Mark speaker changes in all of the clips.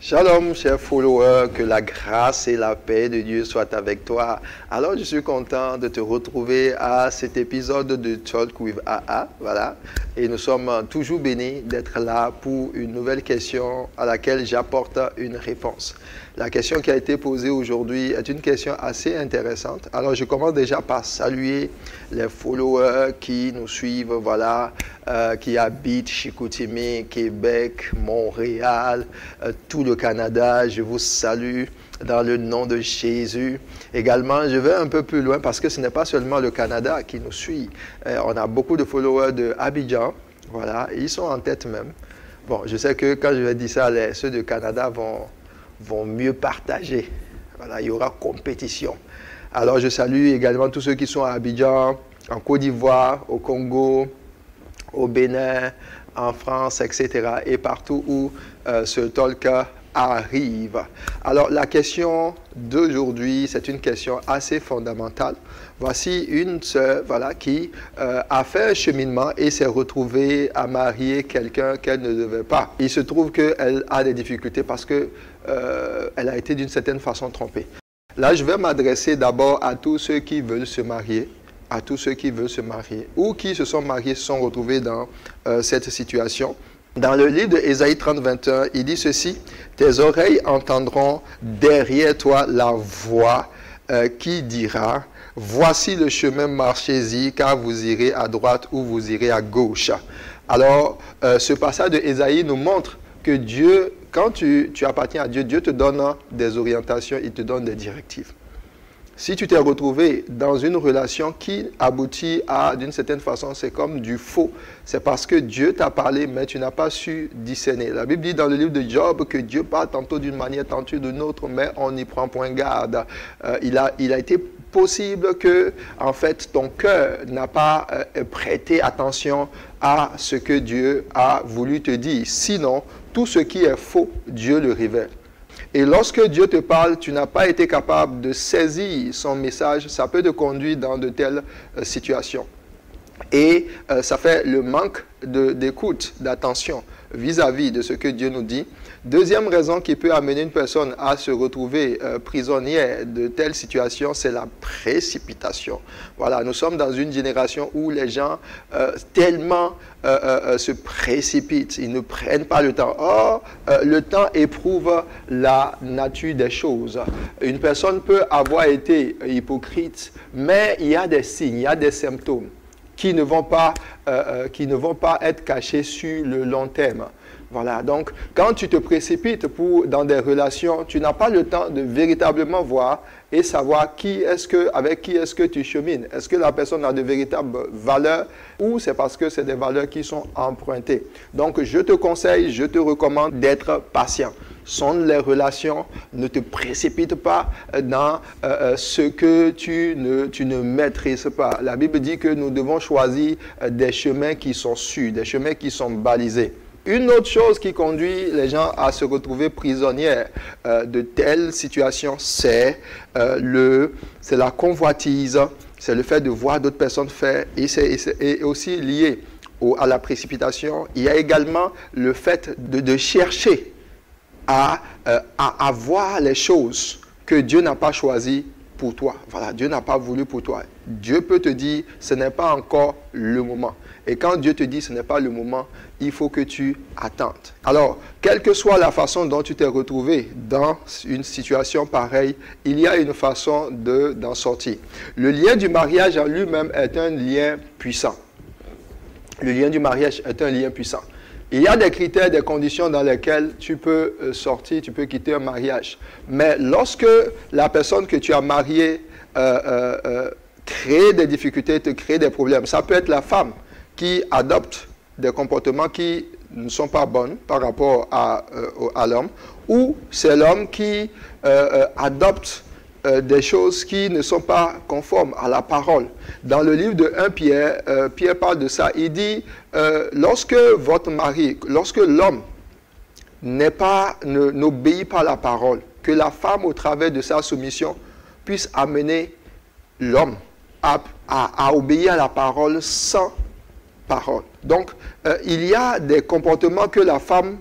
Speaker 1: Shalom, chers followers, que la grâce et la paix de Dieu soient avec toi. Alors, je suis content de te retrouver à cet épisode de Talk with AA, voilà. Et nous sommes toujours bénis d'être là pour une nouvelle question à laquelle j'apporte une réponse. La question qui a été posée aujourd'hui est une question assez intéressante. Alors, je commence déjà par saluer les followers qui nous suivent, voilà, qui habitent Chicoutimi, Québec, Montréal, tout le Canada. Je vous salue dans le nom de Jésus. Également, je vais un peu plus loin parce que ce n'est pas seulement le Canada qui nous suit. On a beaucoup de followers de Abidjan, voilà, et ils sont en tête même. Bon, je sais que quand je vais dire ça, ceux du Canada vont mieux partager. Voilà, il y aura compétition. Alors, je salue également tous ceux qui sont à Abidjan, en Côte d'Ivoire, au Congo, au Bénin, en France, etc. et partout où ce talk arrive. Alors, la question d'aujourd'hui, c'est une question assez fondamentale. Voici une sœur, voilà, qui a fait un cheminement et s'est retrouvée à marier quelqu'un qu'elle ne devait pas. Il se trouve qu'elle a des difficultés parce que elle a été d'une certaine façon trompée. Là, je vais m'adresser d'abord à tous ceux qui veulent se marier, ou qui se sont mariés, se sont retrouvés dans cette situation. Dans le livre de Ésaïe 30, 21, il dit ceci: « Tes oreilles entendront derrière toi la voix qui dira, voici le chemin, marchez-y, car vous irez à droite ou vous irez à gauche. » Alors, ce passage de Ésaïe nous montre que Dieu, quand tu appartiens à Dieu, Dieu te donne des orientations, il te donne des directives. Si tu t'es retrouvé dans une relation qui aboutit à, d'une certaine façon, c'est comme du faux. C'est parce que Dieu t'a parlé, mais tu n'as pas su discerner. La Bible dit dans le livre de Job que Dieu parle tantôt d'une manière, tantôt d'une autre, mais on n'y prend point garde. Il a été possible que, en fait, ton cœur n'a pas prêté attention à ce que Dieu a voulu te dire. Sinon, tout ce qui est faux, Dieu le révèle. Et lorsque Dieu te parle, tu n'as pas été capable de saisir son message, ça peut te conduire dans de telles situations. Et ça fait le manque d'écoute, d'attention vis-à-vis de ce que Dieu nous dit. Deuxième raison qui peut amener une personne à se retrouver prisonnière de telles situations, c'est la précipitation. Voilà, nous sommes dans une génération où les gens tellement se précipitent, ils ne prennent pas le temps. Or, le temps éprouve la nature des choses. Une personne peut avoir été hypocrite, mais il y a des signes, il y a des symptômes qui ne vont pas être cachés sur le long terme. Voilà, donc quand tu te précipites dans des relations, tu n'as pas le temps de véritablement voir et savoir avec qui est-ce que tu chemines. Est-ce que la personne a de véritables valeurs ou c'est parce que c'est des valeurs qui sont empruntées. Donc je te conseille, je te recommande d'être patient. Sonde les relations, ne te précipite pas dans ce que tu ne maîtrises pas. La Bible dit que nous devons choisir des chemins qui sont sûrs, des chemins qui sont balisés. Une autre chose qui conduit les gens à se retrouver prisonniers de telles situations, c'est la convoitise, c'est le fait de voir d'autres personnes faire, et c'est aussi lié à la précipitation. Il y a également le fait de chercher à voir les choses que Dieu n'a pas choisies pour toi. Voilà, Dieu n'a pas voulu pour toi. Dieu peut te dire, ce n'est pas encore le moment. Et quand Dieu te dit, ce n'est pas le moment, il faut que tu attendes. Alors, quelle que soit la façon dont tu t'es retrouvé dans une situation pareille, il y a une façon d'en sortir. Le lien du mariage en lui-même est un lien puissant. Le lien du mariage est un lien puissant. Il y a des critères, des conditions dans lesquelles tu peux sortir, tu peux quitter un mariage. Mais lorsque la personne que tu as mariée crée des difficultés, te crée des problèmes, ça peut être la femme qui adopte des comportements qui ne sont pas bons par rapport à l'homme, ou c'est l'homme qui adopte des choses qui ne sont pas conformes à la parole. Dans le livre de 1 Pierre, Pierre parle de ça. Il dit, lorsque votre mari, lorsque l'homme n'obéit pas à la parole, que la femme, au travers de sa soumission, puisse amener l'homme à obéir à la parole sans parole. Donc, il y a des comportements que la femme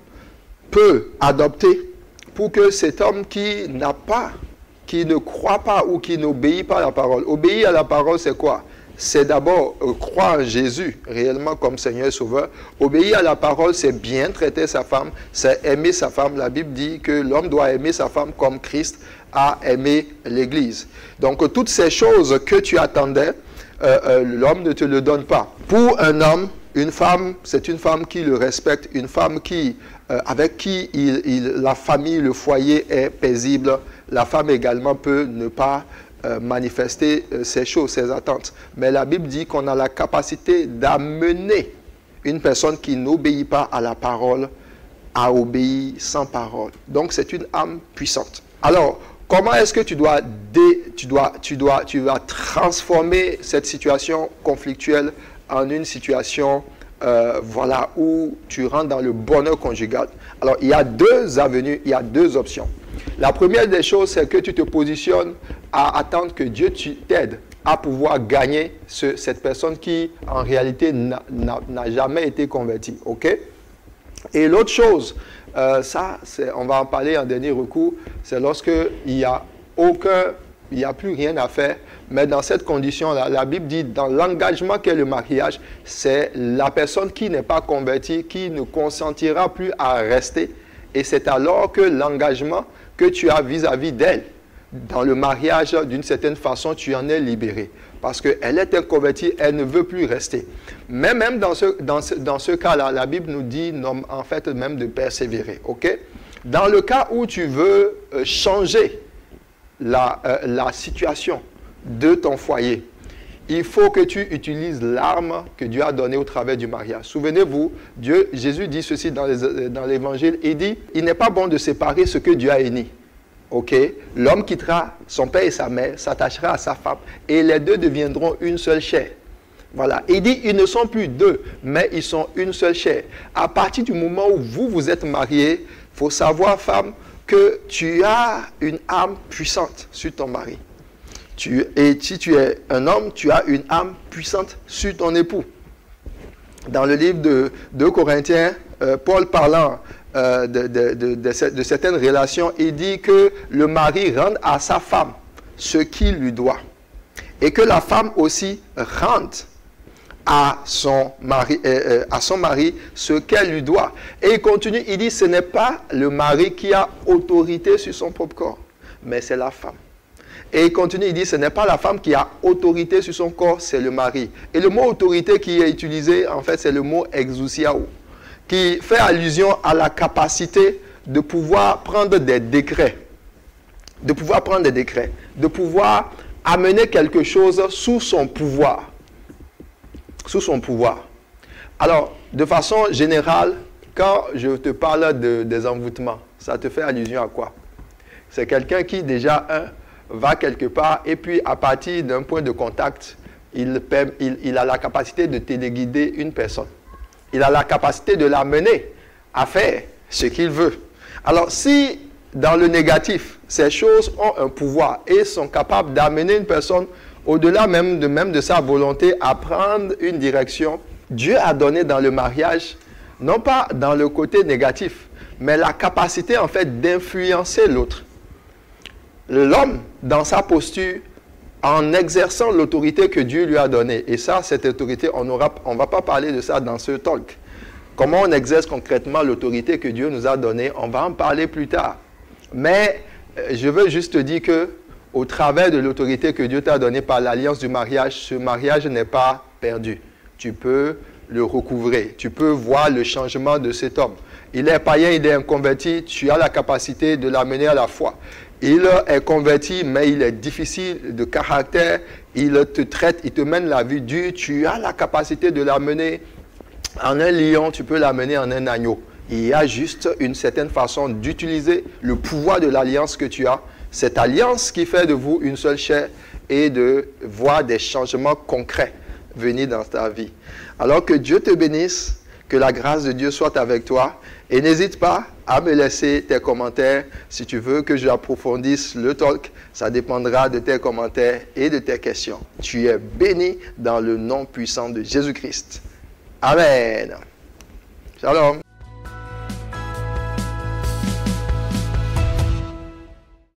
Speaker 1: peut adopter pour que cet homme qui ne croit pas ou qui n'obéit pas à la parole. Obéir à la parole, c'est quoi? C'est d'abord croire en Jésus réellement comme Seigneur et Sauveur. Obéir à la parole, c'est bien traiter sa femme, c'est aimer sa femme. La Bible dit que l'homme doit aimer sa femme comme Christ a aimé l'Église. Donc, toutes ces choses que tu attendais, l'homme ne te le donne pas. Pour un homme, une femme, c'est une femme qui le respecte, une femme avec qui la famille, le foyer est paisible. La femme également peut ne pas manifester ces choses, ces attentes. Mais la Bible dit qu'on a la capacité d'amener une personne qui n'obéit pas à la parole à obéir sans parole. Donc, c'est une âme puissante. Alors, comment est-ce que tu dois transformer cette situation conflictuelle en une situation où tu rentres dans le bonheur conjugal? Alors, il y a deux avenues, il y a deux options. La première des choses, c'est que tu te positionnes à attendre que Dieu t'aide à pouvoir gagner cette personne qui, en réalité, n'a jamais été convertie. OK? Et l'autre chose, on va en parler en dernier recours, c'est lorsqu'il n'y a plus rien à faire. Mais dans cette condition-là, la Bible dit, dans l'engagement qu'est le mariage, c'est la personne qui n'est pas convertie, qui ne consentira plus à rester. Et c'est alors que l'engagement que tu as vis-à-vis d'elle, dans le mariage, d'une certaine façon, tu en es libéré. Parce qu'elle est inconvertie, elle ne veut plus rester. Mais même dans ce cas-là, la Bible nous dit, en fait, même de persévérer. OK? Dans le cas où tu veux changer la situation de ton foyer, il faut que tu utilises l'arme que Dieu a donnée au travers du mariage. Souvenez-vous, Jésus dit ceci dans l'Évangile, il dit, il n'est pas bon de séparer ce que Dieu a uni. Ok? L'homme quittera son père et sa mère, s'attachera à sa femme, et les deux deviendront une seule chair. Voilà. Il dit, ils ne sont plus deux, mais ils sont une seule chair. À partir du moment où vous êtes mariés, il faut savoir, femme, que tu as une âme puissante sur ton mari. Et si tu es un homme, tu as une âme puissante sur ton époux. Dans le livre de 2 Corinthiens, Paul parlant de certaines relations, il dit que le mari rende à sa femme ce qu'il lui doit. Et que la femme aussi rende à son mari ce qu'elle lui doit. Et il continue, il dit, ce n'est pas le mari qui a autorité sur son propre corps, mais c'est la femme. Et il continue, il dit, ce n'est pas la femme qui a autorité sur son corps, c'est le mari. Et le mot autorité qui est utilisé, en fait, c'est le mot exousiao, qui fait allusion à la capacité de pouvoir prendre des décrets. De pouvoir amener quelque chose sous son pouvoir. Sous son pouvoir. Alors, de façon générale, quand je te parle des envoûtements, ça te fait allusion à quoi? C'est quelqu'un qui déjà, va quelque part et puis à partir d'un point de contact, il a la capacité de téléguider une personne. Il a la capacité de l'amener à faire ce qu'il veut. Alors si dans le négatif, ces choses ont un pouvoir et sont capables d'amener une personne au-delà même de sa volonté à prendre une direction, Dieu a donné dans le mariage, non pas dans le côté négatif, mais la capacité en fait d'influencer l'autre. L'homme, dans sa posture, en exerçant l'autorité que Dieu lui a donnée. Et ça, cette autorité, on ne va pas parler de ça dans ce talk. Comment on exerce concrètement l'autorité que Dieu nous a donnée, on va en parler plus tard. Mais je veux juste te dire que, au travers de l'autorité que Dieu t'a donnée par l'alliance du mariage, ce mariage n'est pas perdu. Tu peux le recouvrer. Tu peux voir le changement de cet homme. Il est païen, il est inconverti, tu as la capacité de l'amener à la foi. Il est converti, mais il est difficile de caractère, il te traite, il te mène la vie dure, tu as la capacité de l'amener en un lion, tu peux l'amener en un agneau. Il y a juste une certaine façon d'utiliser le pouvoir de l'alliance que tu as, cette alliance qui fait de vous une seule chair et de voir des changements concrets venir dans ta vie. Alors que Dieu te bénisse, que la grâce de Dieu soit avec toi. Et n'hésite pas à me laisser tes commentaires. Si tu veux que j'approfondisse le talk, ça dépendra de tes commentaires et de tes questions. Tu es béni dans le nom puissant de Jésus-Christ. Amen. Shalom.